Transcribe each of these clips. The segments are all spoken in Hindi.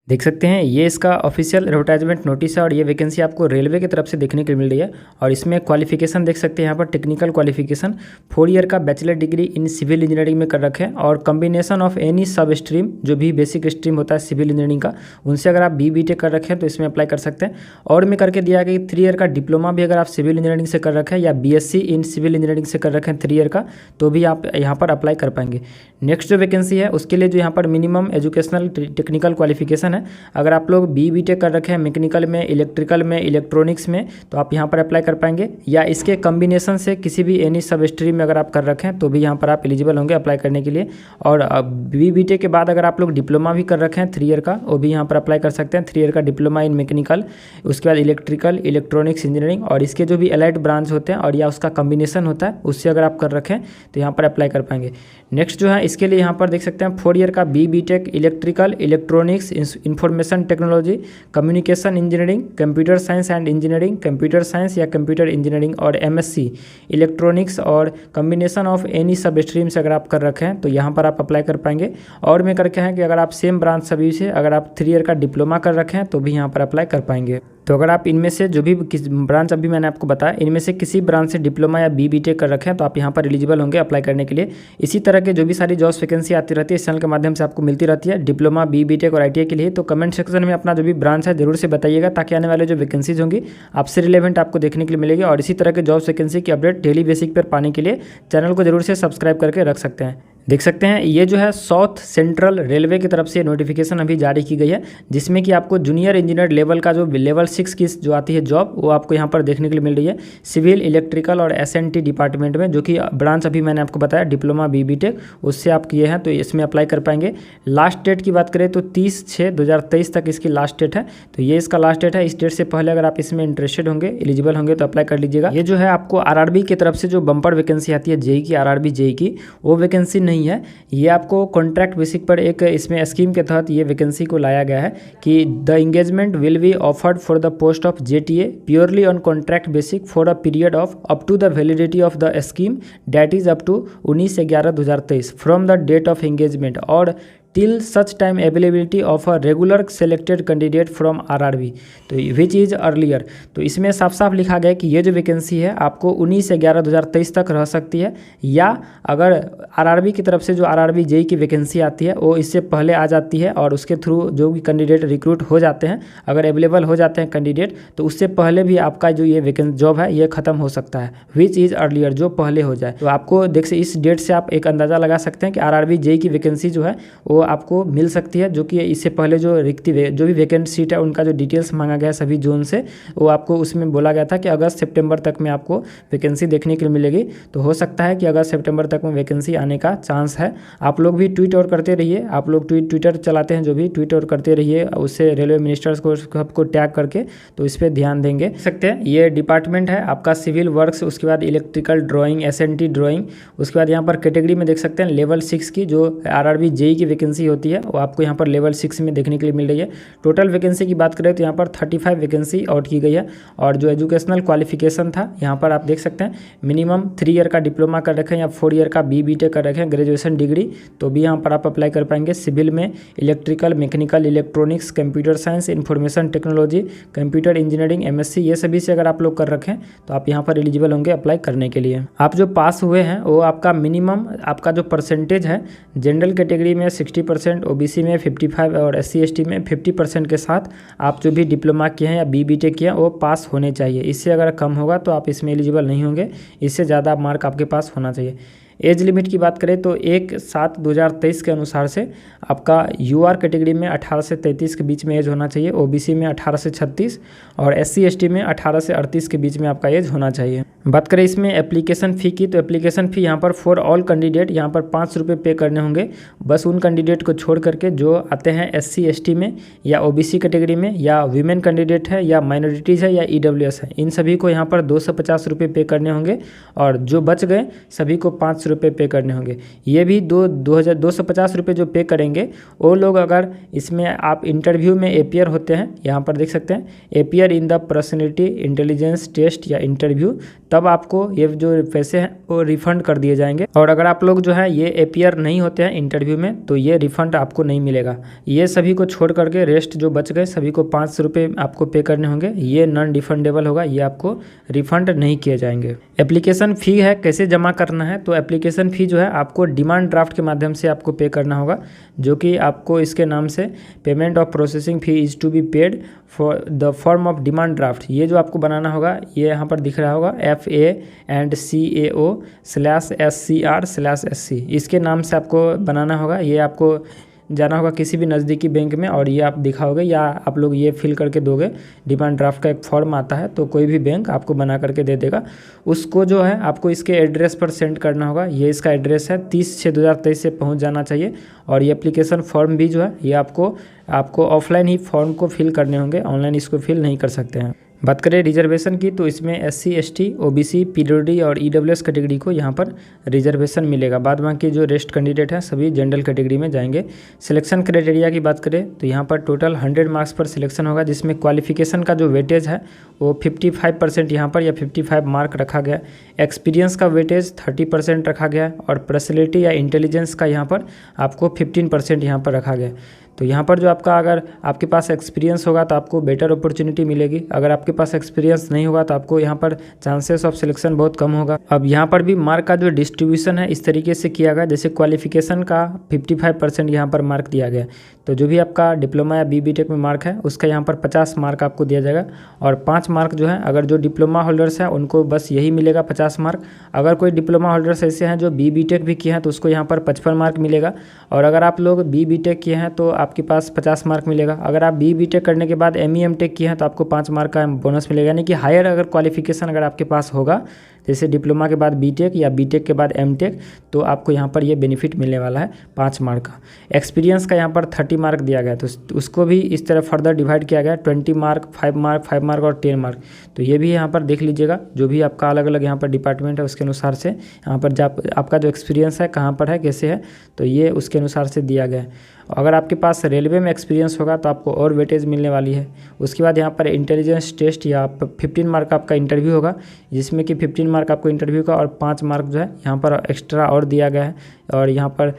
देख सकते हैं ये इसका ऑफिशियल एडवर्टाइजमेंट नोटिस है और ये वैकेंसी आपको रेलवे की तरफ से देखने को मिल रही है। और इसमें क्वालिफिकेशन देख सकते हैं यहाँ पर टेक्निकल क्वालिफिकेशन 4 ईयर का bachelor degree in civil engineering में कर रखे हैं और combination of any sub stream जो भी बेसिक स्ट्रीम होता है सिविल इंजीनियरिंग का उनसे अगर आप BBTech कर रखे हैं तो इसमें अप्लाई कर सकते हैं। और में करके दिया गया 3 ईयर का डिप्लोमा भी अगर आप सिविल इंजीनियरिंग से कर रखे हैं या BSc इन सिविल इंजीनियरिंग से कर रखे हैं 3 ईयर का तो भी आप यहाँ पर अप्लाई कर पाएंगे। नेक्स्ट जो वैकेंसी है उसके लिए जो यहाँ पर मिनिमम एजुकेशनल टेक्निकल क्वालिफिकेशन है, अगर आप लोग BBTech कर रखे हैं मैकेनिकल में, इलेक्ट्रिकल में, इलेक्ट्रॉनिक्स में तो आप यहाँ पर अप्लाई कर पाएंगे, या इसके कम्बिनेशन से किसी भी एनी सब स्ट्रीम में अगर आप कर रखे हैं तो भी यहाँ पर आप एलिजिबल होंगे अप्लाई करने के लिए। और BBTech के बाद अगर आप लोग डिप्लोमा भी कर रखे हैं 3 ईयर का वो भी यहाँ पर अप्लाई कर सकते हैं। 3 ईयर का डिप्लोमा इन मैकेनिकल, उसके बाद इलेक्ट्रिकल, इलेक्ट्रॉनिक्स इंजीनियरिंग और इसके जो भी एलाइड ब्रांच होते हैं और या उसका कम्बिनेशन होता है उससे अगर आप कर रखें तो यहाँ पर अप्लाई कर पाएंगे। नेक्स्ट जो है इसके लिए यहाँ पर देख सकते हैं 4 ईयर का BBTech electrical, electronics, information technology, communication engineering, computer science and engineering, computer science या कंप्यूटर इंजीनियरिंग और MSc इलेक्ट्रॉनिक्स और combination of any sub stream से अगर आप कर रखे हैं तो यहाँ पर आप अप्लाई कर पाएंगे। और में करके हैं कि अगर आप सेम ब्रांच सभी से अगर आप 3 ईयर का डिप्लोमा कर रखे हैं तो भी यहाँ पर अप्लाई कर पाएंगे। तो अगर आप इनमें से जो भी किस ब्रांच अभी मैंने आपको बताया इनमें से किसी ब्रांच से डिप्लोमा या BBTech कर रखे हैं तो आप यहाँ पर एलिजिबल होंगे अप्लाई करने के लिए। इसी तरह के जो भी सारी जॉब्स वैकेंसी आती रहती है इस चैनल के माध्यम से आपको मिलती रहती है डिप्लोमा, BBTech और ITI के लिए। तो कमेंट सेक्शन में अपना जो भी ब्रांच है जरूर से बताइएगा ताकि आने वाले जो वैकेंसीज होंगी आपसे रिलेवेंट आपको देखने के लिए मिलेगी। और इसी तरह के जॉब्स वैकेंसी की अपडेट डेली बेसिक पर पाने के लिए चैनल को जरूर से सब्सक्राइब करके रख सकते हैं। देख सकते हैं ये जो है साउथ सेंट्रल रेलवे की तरफ से नोटिफिकेशन अभी जारी की गई है जिसमें कि आपको जूनियर इंजीनियर लेवल का जो लेवल 6 की जो आती है जॉब वो आपको यहाँ पर देखने के लिए मिल रही है सिविल, इलेक्ट्रिकल और SNT डिपार्टमेंट में, जो कि ब्रांच अभी मैंने आपको बताया डिप्लोमा BBTech उससे आप किए हैं तो इसमें अप्लाई कर पाएंगे। लास्ट डेट की बात करें तो 30/6/2023 तक इसकी लास्ट डेट है, तो ये इसका लास्ट डेट है। इस डेट से पहले अगर आप इसमें इंटरेस्टेड होंगे, एलिजिबल होंगे तो अप्लाई कर लीजिएगा। ये जो है आपको RRB की तरफ से जो बम्पर वैकेंसी आती है JEE की, RRB JEE की, वो वैकेंसी नहीं है, ये आपको कॉन्ट्रैक्ट बेसिक पर एक इसमें स्कीम के तहत ये वैकेंसी को लाया गया है कि the engagement will be offered for the post of JTA purely on contract basic for a period of up to the validity of the scheme date is up to 19/11/2023 from the date of engagement और till such time availability of a regular selected candidate from RRB तो विच इज़ अर्लियर। तो इसमें साफ साफ लिखा गया कि ये जो वैकेंसी है आपको 19/11/2023 तक रह सकती है, या अगर RRB की तरफ से जो RRB JEE की वैकेंसी आती है वो इससे पहले आ जाती है और उसके थ्रू जो भी कैंडिडेट रिक्रूट हो जाते हैं, अगर अवेलेबल हो जाते हैं कैंडिडेट तो उससे पहले भी आपका जो ये वैकेंसी जॉब है ये खत्म हो सकता है, विच इज़ अर्लियर, जो पहले हो जाए। तो आपको देख से इस डेट से आप एक अंदाज़ा लगा सकते हैं कि RRB JEE की वैकेंसी जो है वो आपको मिल सकती है, जो कि इससे पहले जो जो भी वैकेंट सीट है उनका जो डिटेल्स मांगा गया सभी जोन से वो आपको उसमें बोला गया था कि अगस्त सितंबर तक में आपको वैकेंसी देखने के लिए मिलेगी। तो हो सकता है कि अगस्त सितंबर तक में वैकेंसी आने का चांस है। आप लोग भी ट्वीट और करते रहिए, आप लोग ट्विटर चलाते हैं जो भी ट्वीट और करते रहिए, उससे रेलवे मिनिस्टर्स को सबको टैग करके तो इस पर ध्यान देंगे। देख सकते हैं ये डिपार्टमेंट है आपका सिविल वर्क्स, उसके बाद इलेक्ट्रिकल ड्राइंग, SNT ड्राइंग, उसके बाद यहाँ पर कैटेगरी में देख सकते हैं लेवल 6 की जो RRB JEE की वैकेंसी होती है वो आपको यहाँ पर लेवल 6 में देखने के लिए मिल रही है। टोटल वैकेंसी की बात करें तो यहाँ पर 35 वैकेंसी आउट की गई है। और जो एजुकेशनल क्वालिफिकेशन था यहाँ पर आप देख सकते हैं मिनिमम 3 ईयर का डिप्लोमा कर रखें या 4 ईयर का BBTech कर रखें ग्रेजुएशन डिग्री तो भी यहाँ पर आप अप्लाई कर पाएंगे। सिविल में electrical, mechanical, electronics, computer science, information technology, computer engineering, MSc ये सभी से अगर आप लोग कर रखें तो आप यहाँ पर एलिजिबल होंगे अप्लाई करने के लिए। आप जो पास हुए हैं वो आपका मिनिमम आपका जो परसेंटेज है जनरल कैटेगरी में 60%, OBC में 55 और SC ST में 50% के साथ आप जो भी डिप्लोमा किए हैं या BBTech किए हैं वो पास होने चाहिए। इससे अगर कम होगा तो आप इसमें एलिजिबल नहीं होंगे, इससे ज़्यादा मार्क आपके पास होना चाहिए। एज लिमिट की बात करें तो 1/7/2023 के अनुसार से आपका UR कैटेगरी में 18 से 33 के बीच में एज होना चाहिए, OBC में 18 से 36 और SC ST में 18 से 38 के बीच में आपका एज होना चाहिए। बात करें इसमें एप्लीकेशन फ़ी की तो एप्लीकेशन फ़ी यहाँ पर फॉर ऑल कैंडिडेट यहाँ पर 5 रुपये पे करने होंगे, बस उन कैंडिडेट को छोड़ करके जो आते हैं SC ST में या OBC कैटेगरी में या वीमेन कैंडिडेट है या माइनॉरिटीज़ है या EWS है, इन सभी को यहाँ पर 250 रुपये पे करने होंगे और जो बच गए सभी को 5 रुपये पे करने होंगे। ये भी 250 रुपये जो पे करेंगे वो लोग अगर इसमें आप इंटरव्यू में अपियर होते हैं, यहाँ पर देख सकते हैं appear in the personality intelligence test या इंटरव्यू, तब आपको ये जो पैसे हैं वो रिफ़ंड कर दिए जाएंगे। और अगर आप लोग जो है ये अपियर नहीं होते हैं इंटरव्यू में तो ये रिफ़ंड आपको नहीं मिलेगा। ये सभी को छोड़ करके रेस्ट जो बच गए सभी को 500 रुपये आपको पे करने होंगे। ये नॉन रिफंडेबल होगा, ये आपको रिफ़ंड नहीं किए जाएंगे। एप्लीकेशन फ़ी है, कैसे जमा करना है, तो एप्लीकेशन फ़ी जो है आपको डिमांड ड्राफ्ट के माध्यम से आपको पे करना होगा, जो कि आपको इसके नाम से payment of processing fee is to be paid for the form of demand draft. ये जो आपको बनाना होगा ये यहाँ पर दिख रहा होगा FAANDCAO/SCR/SC, इसके नाम से आपको बनाना होगा। ये आपको जाना होगा किसी भी नज़दीकी बैंक में और ये आप दिखाओगे या आप लोग ये फिल करके दोगे। डिमांड ड्राफ्ट का एक फॉर्म आता है तो कोई भी बैंक आपको बना करके दे देगा, उसको जो है आपको इसके एड्रेस पर सेंड करना होगा। ये इसका एड्रेस है 30/6/2023 से पहुंच जाना चाहिए। और ये एप्लीकेशन फॉर्म भी जो है ये आपको ऑफलाइन ही फॉर्म को फिल करने होंगे, ऑनलाइन इसको फिल नहीं कर सकते हैं। बात करें रिजर्वेशन की तो इसमें SC ST OBC PWD और EWS कैटेगरी को यहाँ पर रिजर्वेशन मिलेगा। बाद बाकी जो रेस्ट कैंडिडेट हैं सभी जनरल कैटेगरी में जाएंगे। सिलेक्शन क्राइटेरिया की बात करें तो यहाँ पर टोटल 100 मार्क्स पर सिलेक्शन होगा, जिसमें क्वालिफिकेशन का जो वेटेज है वो 55% यहाँ पर या 55 मार्क रखा गया। एक्सपीरियंस का वेटेज 30% रखा गया और पर्सनैलिटी या इंटेलिजेंस का यहाँ पर आपको 15% यहाँ पर रखा गया। तो यहाँ पर जो अगर आपके पास एक्सपीरियंस होगा तो आपको बेटर अपॉर्चुनिटी मिलेगी, अगर आपके पास एक्सपीरियंस नहीं होगा तो आपको यहाँ पर चांसेस ऑफ सिलेक्शन बहुत कम होगा। अब यहाँ पर भी मार्क का जो डिस्ट्रीब्यूशन है इस तरीके से किया गया, जैसे क्वालिफिकेशन का 55% यहाँ पर मार्क दिया गया, तो जो भी आपका डिप्लोमा या BBTech में मार्क है उसका यहाँ पर 50 मार्क आपको दिया जाएगा। और 5 मार्क जो है अगर जो डिप्लोमा होल्डर्स हैं उनको बस यही मिलेगा 50 मार्क। अगर कोई डिप्लोमा होल्डर्स ऐसे हैं जो BBTech भी किए हैं तो उसको यहाँ पर 55 मार्क मिलेगा। और अगर आप लोग BBTech किए हैं तो आपके पास 50 मार्क मिलेगा। अगर आप BBTech करने के बाद ME MTech किए हैं तो आपको 5 मार्क का बोनस मिलेगा, यानी कि हायर अगर क्वालिफिकेशन अगर आपके पास होगा, जैसे डिप्लोमा के बाद BTech या BTech के बाद MTech, तो आपको यहाँ पर ये बेनिफिट मिलने वाला है 5 मार्क का। एक्सपीरियंस का यहाँ पर 30 मार्क दिया गया, तो उसको भी इस तरह फर्दर डिवाइड किया गया 20 मार्क, 5 मार्क, 5 मार्क और 10 मार्क। तो ये भी यहाँ पर देख लीजिएगा, जो भी आपका अलग अलग यहाँ पर डिपार्टमेंट है उसके अनुसार से यहाँ पर आपका जो एक्सपीरियंस है कहाँ पर है, कैसे है, तो ये उसके अनुसार से दिया गया है। अगर आपके पास रेलवे में एक्सपीरियंस होगा तो आपको और वेटेज मिलने वाली है। उसके बाद यहाँ पर इंटेलिजेंस टेस्ट या 15 मार्क आपका इंटरव्यू होगा, जिसमें कि 15 मार्क आपको इंटरव्यू का और 5 मार्क जो है यहाँ पर एक्स्ट्रा और दिया गया है। और यहाँ पर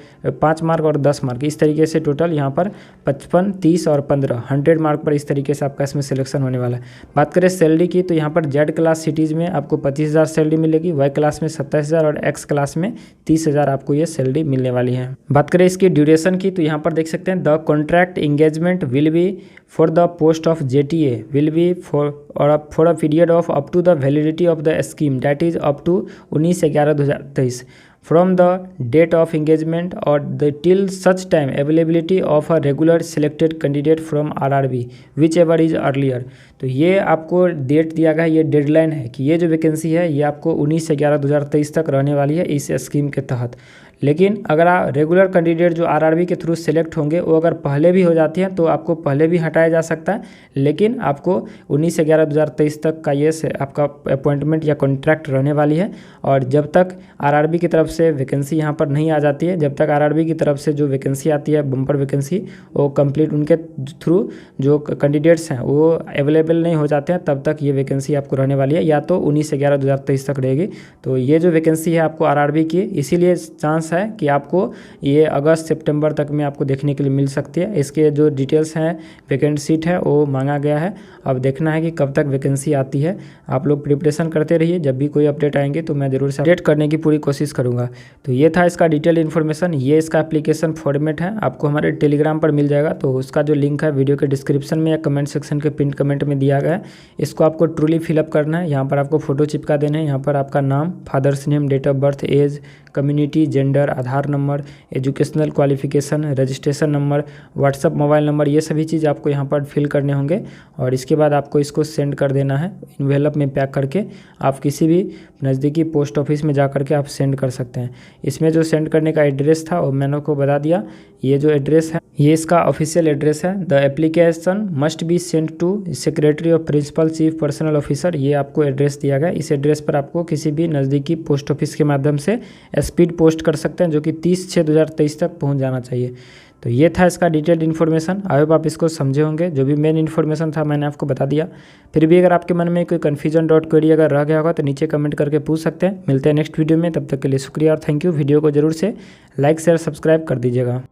5 मार्क और 10 मार्क इस तरीके से टोटल यहाँ पर 55, 30 और 15 100 मार्क पर इस तरीके से आपका इसमें सिलेक्शन होने वाला है। बात करें सैलरी की तो यहाँ पर Z क्लास सिटीज़ में आपको 25,000 सैलरी मिलेगी, Y क्लास में 27,000 और X क्लास में 30,000 आपको ये सैलरी मिलने वाली है। बात करें इसकी ड्यूरेशन की तो यहाँ पर देख सकते हैं the contract engagement will be for the post of JTA will be for a period of up to the validity of the scheme that is up to 19/11/2023 from the date of engagement or the till such time availability of a regular selected candidate from RRB whichever is earlier। तो ये आपको डेट दिया गया है, ये डेडलाइन है कि ये जो वैकेंसी है ये आपको 19/11/2023 तक रहने वाली है इस स्कीम के तहत। लेकिन अगर आप रेगुलर कैंडिडेट जो RRB के थ्रू सेलेक्ट होंगे वो अगर पहले भी हो जाती हैं तो आपको पहले भी हटाया जा सकता है, लेकिन आपको 19/11/2023 तक का ये आपका अपॉइंटमेंट या कॉन्ट्रैक्ट रहने वाली है। और जब तक RRB की तरफ से वैकेंसी यहाँ पर नहीं आ जाती है, जब तक RRB की तरफ से जो वैकेंसी आती है बम्पर वैकेंसी वो कंप्लीट उनके थ्रू जो कैंडिडेट्स हैं वो अवेलेबल नहीं हो जाते हैं, तब तक ये वैकेंसी आपको रहने वाली है, या तो 19/11/2023 तक रहेगी। तो ये जो वैकेंसी है आपको RRB की, इसीलिए चांस है कि आपको ये अगस्त सितंबर तक में आपको देखने के लिए मिल सकती है। इसके जो डिटेल्स हैं वैकेंट सीट है वो मांगा गया है, अब देखना है कि कब तक वैकेंसी आती है। आप लोग प्रिपरेशन करते रहिए, जब भी कोई अपडेट आएंगे तो मैं ज़रूर से अपडेट करने की पूरी कोशिश करूँगा। तो ये था इसका डिटेल इन्फॉर्मेशन, ये इसका एप्लीकेशन फॉर्मेट है, आपको हमारे टेलीग्राम पर मिल जाएगा, तो उसका जो लिंक है वीडियो के डिस्क्रिप्शन में या कमेंट सेक्शन के पिन कमेंट में दिया गया है। इसको आपको ट्रूली फिलअप करना है, यहाँ पर आपको फोटो चिपका देना है, यहाँ पर आपका नाम, father's name, date of birth, age, community, gender, gender, Aadhaar number, educational qualification, registration number, WhatsApp mobile number, ये सभी चीज़ आपको यहाँ पर फिल करने होंगे और इसके बाद आपको इसको सेंड कर देना है। इन्वेलप में पैक करके आप किसी भी नज़दीकी पोस्ट ऑफिस में जा करके आप सेंड कर सकते हैं। इसमें जो सेंड करने का एड्रेस था वो मैंने आपको बता दिया। ये जो एड्रेस है ये इसका ऑफिशियल एड्रेस है। The application must be send to secretary of principal chief personal officer, ये आपको एड्रेस दिया गया। इस एड्रेस पर आपको किसी भी नज़दीकी पोस्ट ऑफिस के माध्यम से स्पीड पोस्ट कर सकते हैं, जो कि 30/6/2023 तक पहुंच जाना चाहिए। तो ये था इसका डिटेल्ड इन्फॉर्मेशन। आई होप आप इसको समझे होंगे। जो भी मेन इन्फॉर्मेशन था मैंने आपको बता दिया। फिर भी अगर आपके मन में कोई कन्फ्यूजन डॉट क्वेरी अगर रह गया होगा तो नीचे कमेंट करके पूछ सकते हैं। मिलते हैं नेक्स्ट वीडियो में, तब तक के लिए शुक्रिया और थैंक यू। वीडियो को जरूर से लाइक शेयर सब्सक्राइब कर दीजिएगा।